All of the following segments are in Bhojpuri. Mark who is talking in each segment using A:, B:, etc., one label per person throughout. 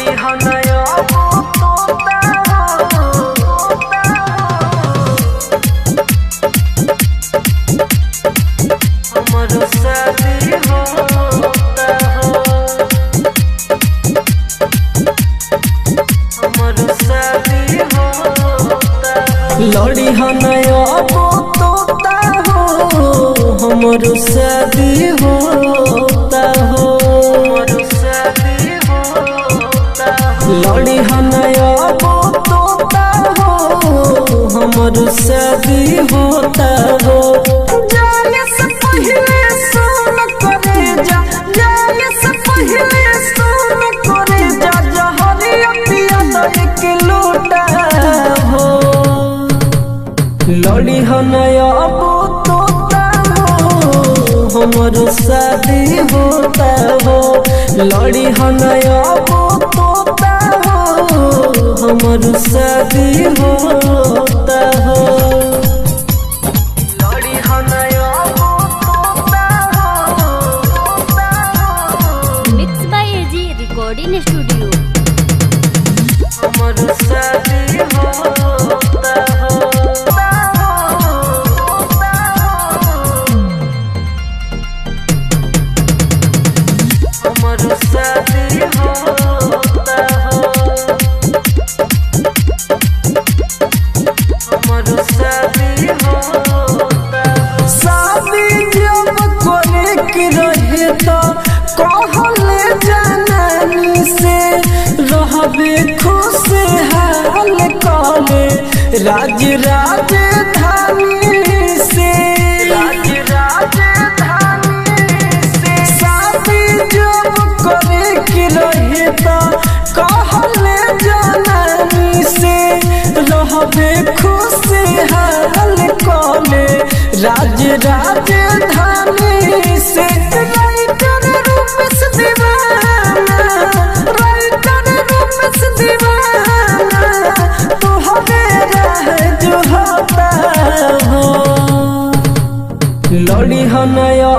A: लड़ी हनया तोता हमर शादी होता हो हमर शादी होता लड़ी हनया तोता हो हमर शादी होता हो लड़ी हनया तोता हो हमर शादी होता हो जाने से पहले सुन करे जा जाने से पहले सुन करे जा जहरिया पिया एक लोटा हो लड़ी हनया तोता हो हमर शादी होता हो लड़ी हनया तोता हो हमर शादी होता हो लड़ी हनया तोता हो
B: mix by AG recording studio
A: हमर शादी होता हो हमर शादी होता हो हमर शादी होता शादी जब करे के रहे तो कहले जनानी से रहबे खुशहाल कले राज राजधानी से राज राजधानी से शादी जब करे के रहे तो कहले जनानी से रहबे खुशहाल कले राज राजधानी से राइटर रूप से दीवाना राइटर रूप से दीवाना तू हमेरा है जो होता हो लड़ी हनया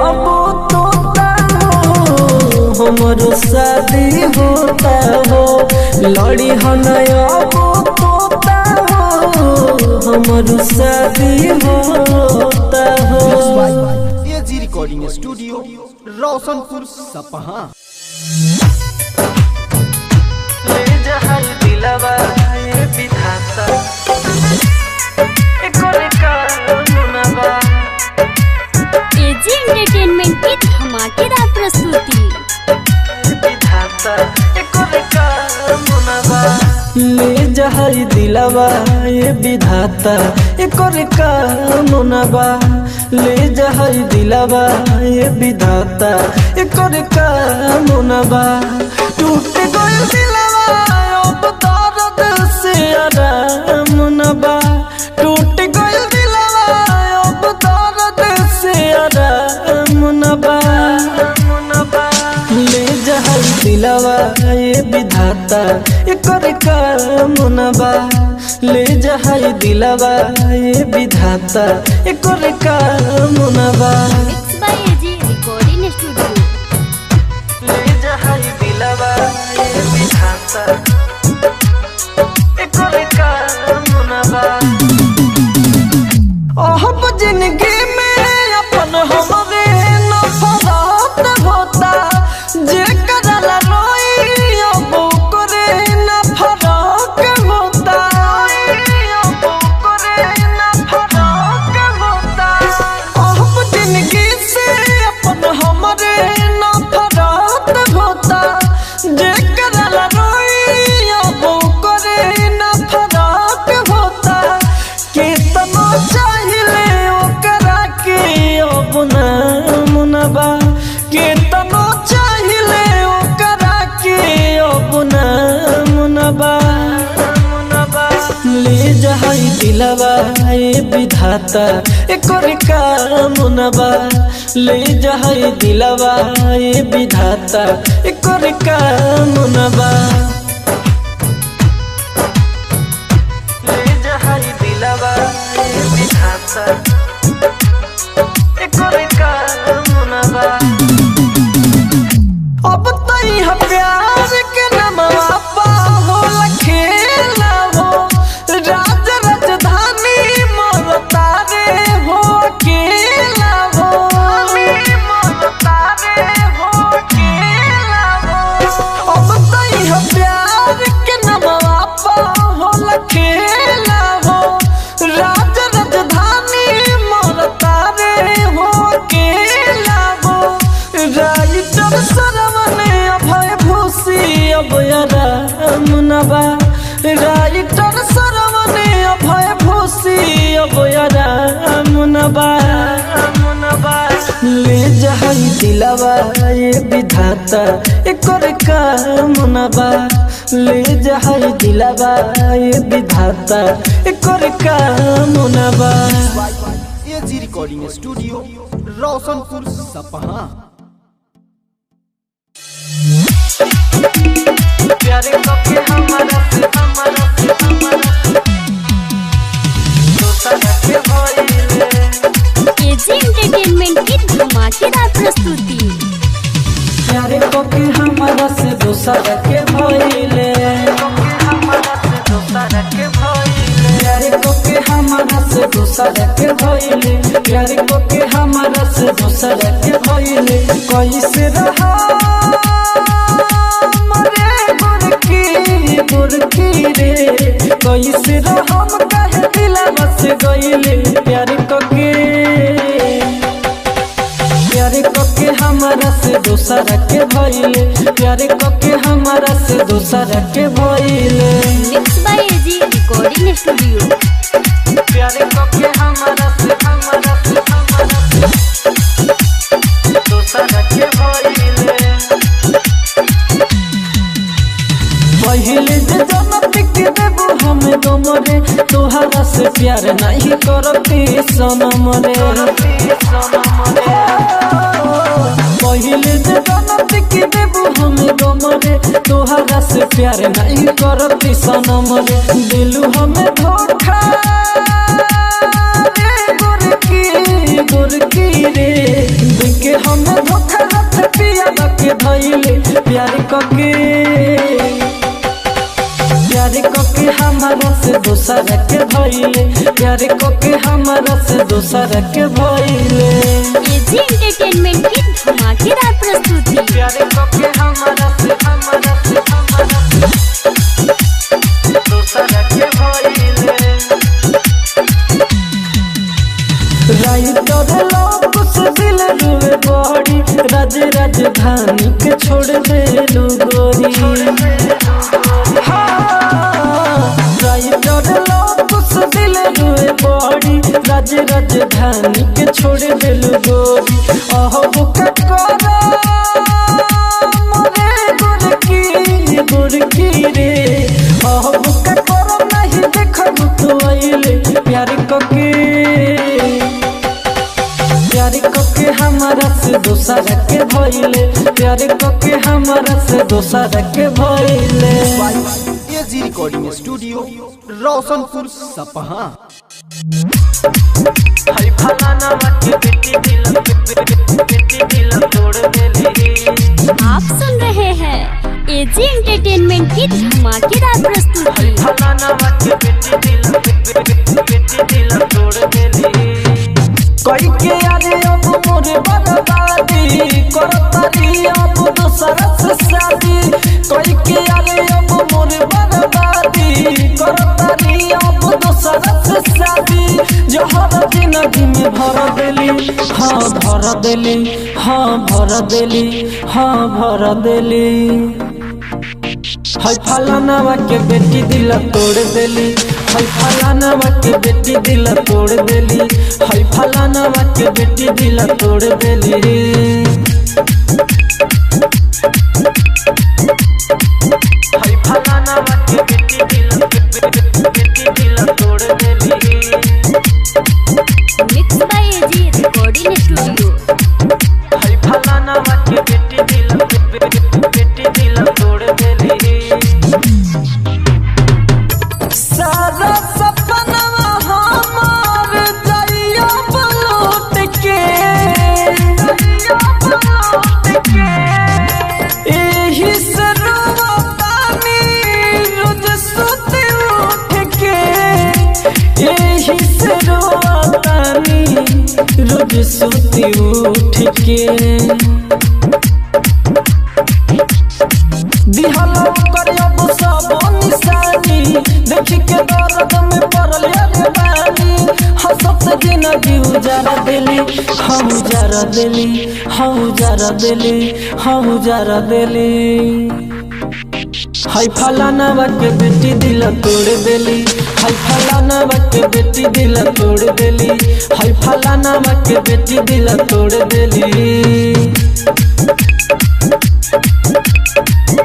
A: तोता हो हमर शादी होता हो लड़ी हनया तोता हो हमर शादी होता हो
C: एजी रिकॉर्डिंग स्टूडियो रोशनपुर सपहा
A: ले जहां दिलवा ये विधाता एकोरे का मुनवा
B: एजी एंटरटेनमेंट की धमाकेदार प्रस्तुति
A: विधाता एकोरे का मुनवा ले जहां दिलवा ये विधाता एकोरे का मुनवा ले जहां दिलवा ये विधाता एकोरे का मुनवा टूट गइल दिलवा अब दर्द से आराम नबा टूट गइल दिलवा अब दर्द से आराम नबा ले जहां दिलवा ये विधाता एकर काम नबा ले जहां दिलवा ये विधाता एकर काम नबा
B: mix by AG recording studio
A: ले जहां दिलवा ये विधाता एकर काम नबा अब जिंदगी में अपन हमरे नफरत होता जे करला रोई अब करे न फरक होता अब करे न फरक होता अब जिंदगी से अपन हमरे नफरत होता जे करला रोई अब करे न फरक होता कितना चाहिए ओकरा के अब ना मुनबा कितना चाहिए ओकरा के अब ना मुनबा ले जहां दिलवा ये विधाता एकर काम नबा ले जहां दिलवा ये विधाता एकर काम नबा ले जहां दिलवा ये विधाता एकर काम नबा अब तई प्यार के नमवा दिलावा ये विधाता एकर काम न बा ले जाई दिलावा ये विधाता एकर काम न बा।
C: एजी रिकॉर्डिंग स्टूडियो रोशनपुर सपहा।
A: प्यारे कके हमारा से दोसर के भइले।
B: एजी एंटरटेनमेंट की धमाकेदार प्रस्तुति।
A: प्यारे कके हमारा से दोसर के भइले। प्यारे कके हमारा से दोसर के भइले। प्यारे कके हमारा से दोसर के भइले। कैसे रहा गोरखी रे कैसे रहम कहे दिला बस गइले। प्यारे कके हमारा से दोसर के भइले। प्यारे कके हमारा से दोसर के भइले।
B: Mix by AG recording studio.
A: प्यारे कके हमारा से दोसर के भइले। पहिले जे जनत के देबो हमें दोमरे तोहरा से प्यार नहीं करती सनम रे। पहिले जे जनत के देबो हमें दोमरे तोहरा से प्यार नहीं करती सनम रे। दिलू हमें धोखा रे गोरकी रे दिके हमें धोखा हाथ पिया के धइले। प्यार कके हमारा से दोसर के भइले। प्यारे कके हमारा से दोसर के भइले।
B: एजी एंटरटेनमेंट की धमाकेदार प्रस्तुति।
A: प्यारे कके हमारा से दोसर के भइले। राइटर लोग से दिल रुए बड़ी राजधानी के छोड़ दे लो गोरी। राइटर लोग से दिल रुए बड़ी राजधानी के छोड़ दे लो गोरी। अहो बुका करा मोरे गोरकी रे अहो बुका करा नहीं देखब तो आइले। प्यारे कके हमारा से दोसर के भइले। प्यारे कके हमारा से दोसर के भइले।
C: एजी रिकॉर्डिंग स्टूडियो रोशनपुर सपहा।
A: हई फलाना के बेटी दिल तोड़ देली।
B: आप सुन रहे हैं एजी एंटरटेनमेंट की धमाकेदार प्रस्तुति।
A: फलाना के बेटी दिल तोड़ देली। कोई के आगे अब मोरे बर्बादी करतारी अब दोसर से शादी। कोई के आगे अब मोरे बर्बादी करतारी अब दोसर से शादी। जहर जिंदगी में भर देली भर देली। हई फलाना के बेटी दिल तोड़ देली। हई फलाना के बेटी दिल तोड़ देली। हई फलाना के बेटी दिल तोड़ देली। हई फलाना के बेटी दिल तोड़ देली।
B: Mix by AG recording studio.
A: हई फलाना के बेटी दिल तोड़ देली। सारा सपना हमार जाइया लौट के एही से रोवानी रोज सुते उठ के। एही से रोवानी रोज सुते उठ के। दिहला कर अब सब निशानी देखी के दर्द में पड़ल रे बानी। हंसत जिंदगी उजारा देली। हम उजारा देली। हई फलाना के बेटी दिल तोड़ देली। हई फलाना के बेटी दिल तोड़ देली। हई फलाना के बेटी दिल तोड़ देली।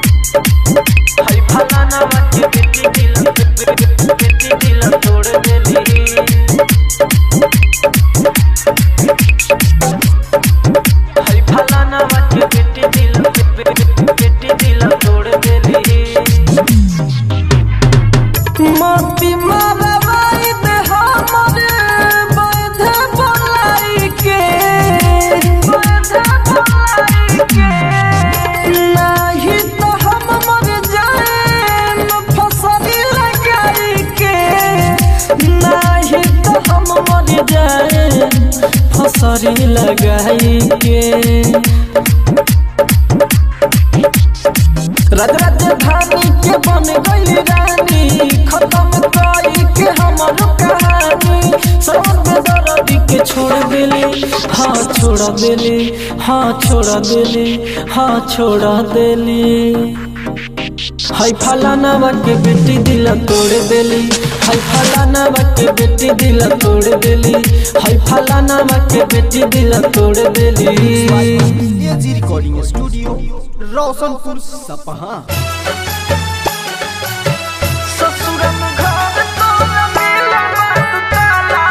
A: हाय फलाना के बेटी दिल तोड़ देली हाय फलाना के बेटी दिल तोड़ देली मोती मारवाई दे हमरे बैध बोलाई के नहीं तो हम मर जाएं फसली लगाई के नहीं तो हम मर जाएं फसली लगाई के राजधानी के बन गई रानी खत्म कई के हमर कहानी सरवन बेदर्दी के छोड़ देले हाँ छोड़ देले हाँ छोड़ देले हाँ छोड़ देले हाय फलाना के बेटी दिल तोड़ देली हाय फलाना के बेटी दिल तोड़ देली हाय फलाना के बेटी दिल तोड़ देली
C: एजी रिकॉर्डिंग स्टूडियो रोशनपुर सपहा।
A: ससुरम घर तोरा मिला बात काला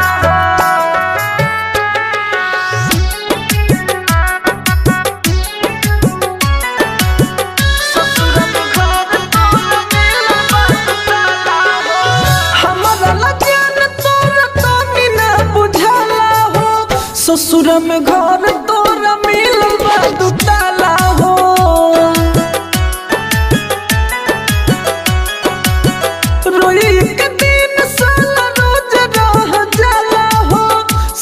A: ससुरम घर तोरा मिला बात काला हमरा लगन तोरा तनी ना बुझाला हो ससुरम घर तोरा मिला बात काला हो रोई के दिन साला रोज रह जाला हो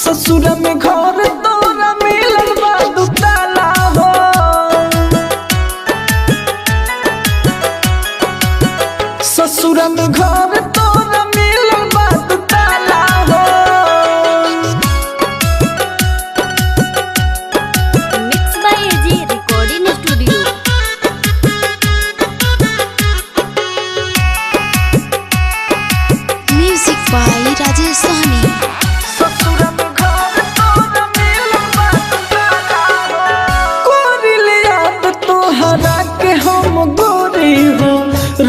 A: ससुर में घर तोरा मिलल बा दुताला हो ससुर में घर तोरा मिलल बा दुताला हो
B: mix by AG recording studio.
D: Music by Rajesh Sahni.
A: ससुर में घर तोरा मिलल बा दुताला हो कोरिल याद तोहरा के हम गोरी हो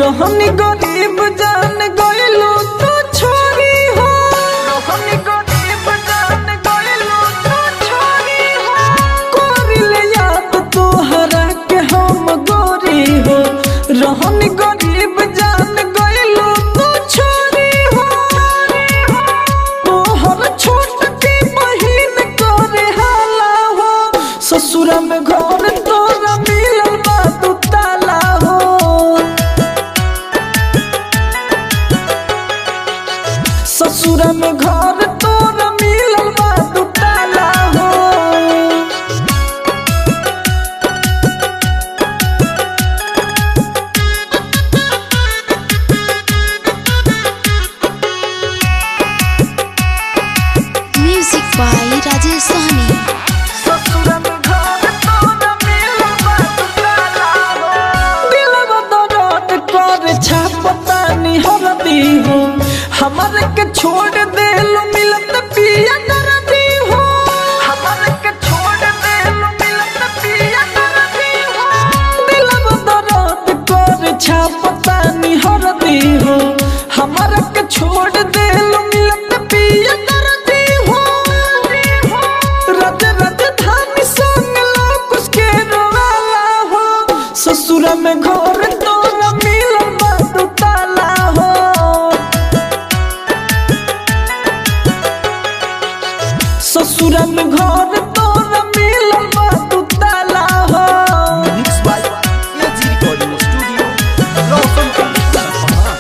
A: रहनी गरीब जान गइलू तू छोरी हो रहनी गरीब जान गइलू तू छोरी हो कोरिल याद तोहरा के हम गोरी हो रहनी गरीब जान गइलू तू छोरी हो तोहर छोट की बहिन करे हाला हो ससुर में घर तोरा मिलल बा दुताला हो ससुर में घर तोरा मिलल बा दुताला हो
D: म्यूजिक बाय राजेश सहनी।
A: ससुर में घर तोरा मिलल बा दुताला हो दिलवा दर्द कर छापता निहरती हो हमर के छोड़ देलू मिलत पिया दर्दी हो हमर के छोड़ देलू मिलत पिया दर्दी हो दिलवा दर्द कर छापता निहरती हो हमर के छोड़ देलू मिलत पिया दर्दी हो रज राजधानी संग लोग उसके रोवाला हो ससुर में घर तोरा मिलल बा दुताला हो ससुर में घर तोरा मिलल बा दुताला हो
C: mix by AG recording studio Roshanpur Sapaha.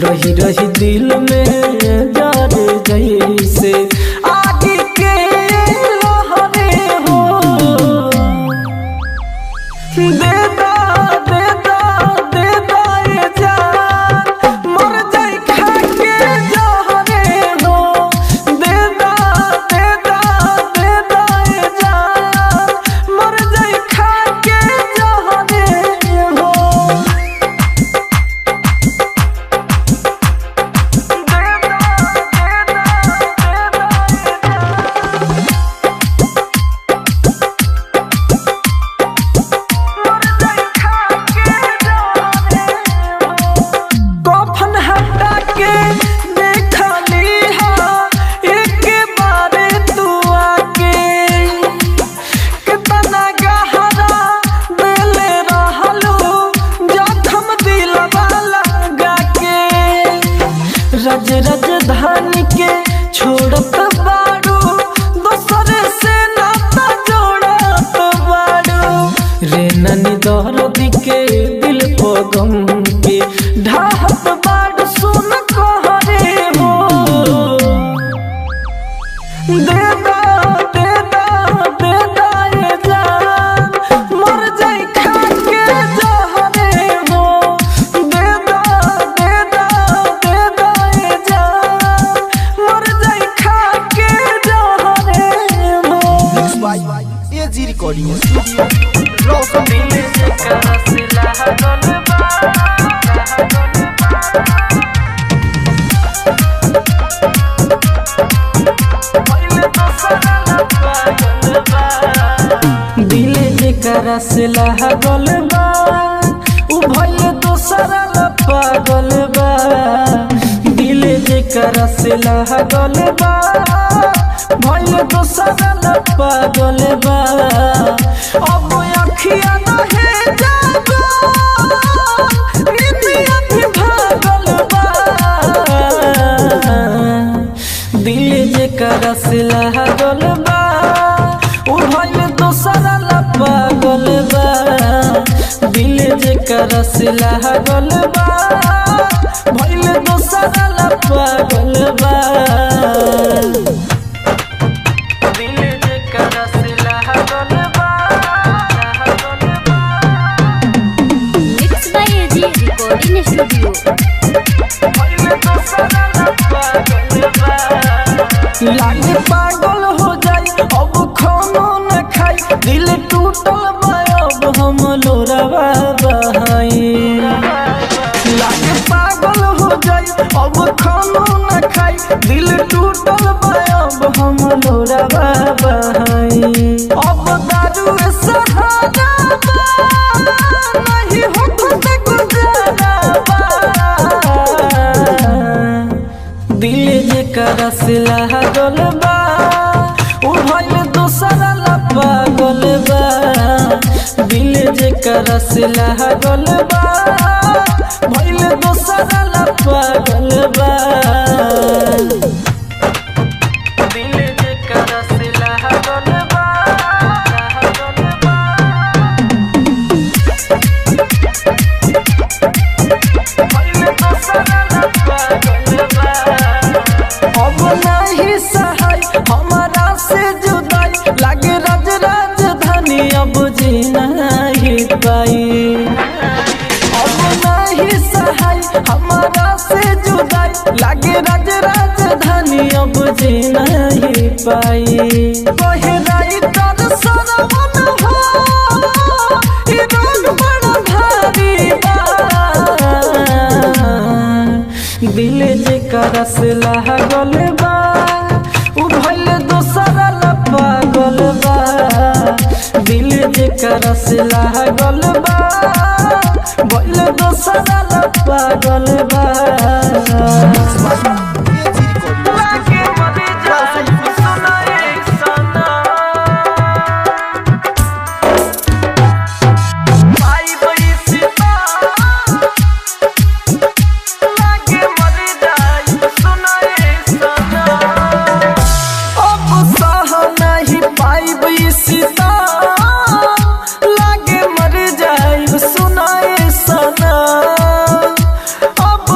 A: रही रही दिल में जार जैसे आगे के लहरे हो। देदा देदा देदा ये जान मर जाई खा के जहरे हो। देदा देदा देदा ये जान मर जाई खा के जहरे हो। कफन हटा के देखा लीहा एक बारे तू आके कितना गहरा दिल रहलू जखम दिलवा लगा के। रज राजधानी के छोड़त बाड़ू दोसर से नाता जोड़त बाड़ू रे ननी दर्द के दिल को गम के ढाहत बाड़ सुन कहरे हो। देदा देदा देदा ये जान मर जाई खा के जहरे हो। देदा देदा देदा ये जान मर जाई खा के जहरे हो।
C: Mix by AG recording studio Roshanpur Sapaha.
A: दिल जेकरा से लागल बा उ भइल दोसरा ला पागल बा। दिल जेकरा से लागल बा भइल दोसरा ला पागल बा। अब अखिया नहे जागो नितिया भी भागल बा। दिल जेकरा से लागल बा उ भइल दोसरा ला पागल बा। दिल जेकरा से लागल बा भइल दोसरा ला पागल बा। दिल जेकरा से लागल बा
B: mix by AG recording studio.
A: भइल दोसरा ला पागल बा। लागे पागल हो जाई अब खानो न खाई दिल टूटल बा अब हम लोरावा बहाई। लागे पागल हो जाई अब खानो न खाई दिल टूटल बा अब हम लोरावा बहाई। अब दारू सहारा बा नहीं होत गुजारा बा। दिल जेकरा से लागल बा उ भइल दोसरा ला पागल बा। दिल जेकरा से लागल बा भइल दोसरा ला पागल बा। दिल जेकरा से लागल बा भइल दोसरा ला पागल बा। अब नहीं सहाय हमारा से जुदाई लागे राज राजधानी अब जी नहीं पाई। अब नहीं सहाय हमारा से जुदाई लागे राज राजधानी अब जी नहीं पाई। बहराई तर सरवन हो ई रोग बड़ा भारी बा। दिल जेकरा से लागल बा उ भइल दोसरा ला पागल बा। दिल जेकरा से लागल बा भइल दोसरा ला पागल बा।
C: Mix by AG recording studio
A: लागे मर जाई सुनाए सना। अब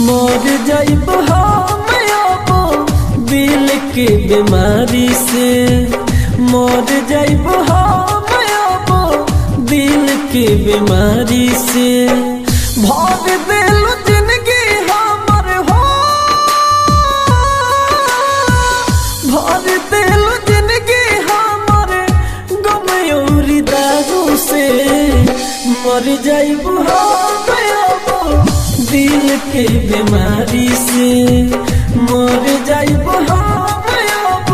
A: मर जाइब हम अब दिल के बीमारी से, मर जाइब हम अब दिल के बीमारी से। भर दिल जिंदगी हमर हो, भर दिल जिंदगी हमर गम और दारू से। मर जाइब हम अब दिल के बीमारी से, मर जाइब हम अब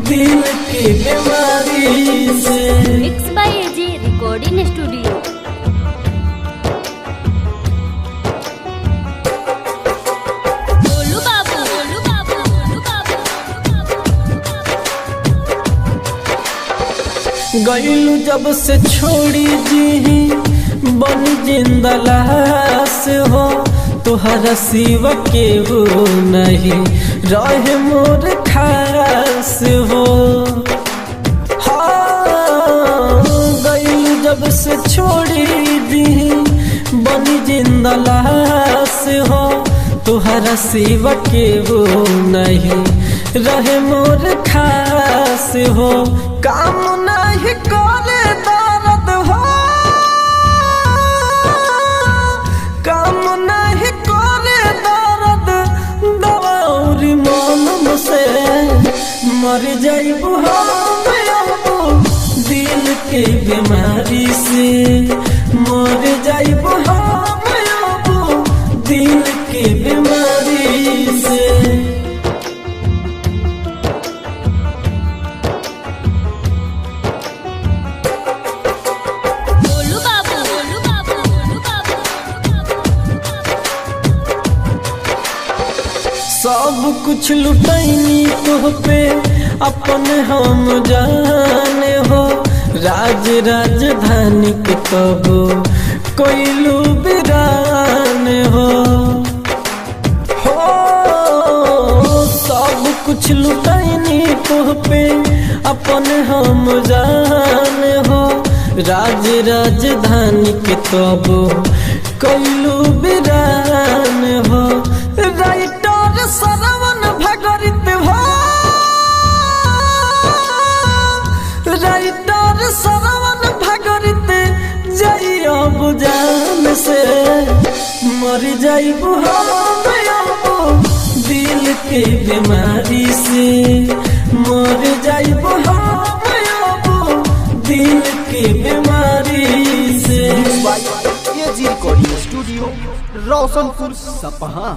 A: दिल के बीमारी से।
B: Mix by AG recording studio. Golu बाबू, गोलू बाबू, गोलू बाबू।
A: गईलू जब से छोड़ी जी बन जिंदा लाश हो, तुहरा सिवा के हो नहीं रहे मोर खास हो। हाँ गईलू जब से छोड़ी जी बन जिंदा लाश हो, तुहरा सिवा के हो नहीं रहे मोर खास हो। काम नहीं करे दर्द हो, काम नहीं करे दर्द दवा और मौलम से। मर जाइब हम अब दिल के बीमारी से, मर जाइब हम अब दिल के बीमारी से।
B: गोलू बाबू, गोलू बाबू, गोलू बाबू।
A: सब कुछ लुटैनी तोह पे अपन हम जाने हो, राज राजधानी के तब कोइलू बिरान हो। सब कुछ लुटैनी तोह पे अपन हम जाने हो, राज राजधानी के तब कोइलू बिरान हो। राइटर सरवन भगरित हो, राइटर सरवन भगरित जाइयो बुझान से। मर जाइब हम अब दिल के बीमारी से, मर जाइब हम अब दिल के बीमारी से।
C: एजी रिकॉर्डिंग स्टूडियो रोशनपुर सपहा।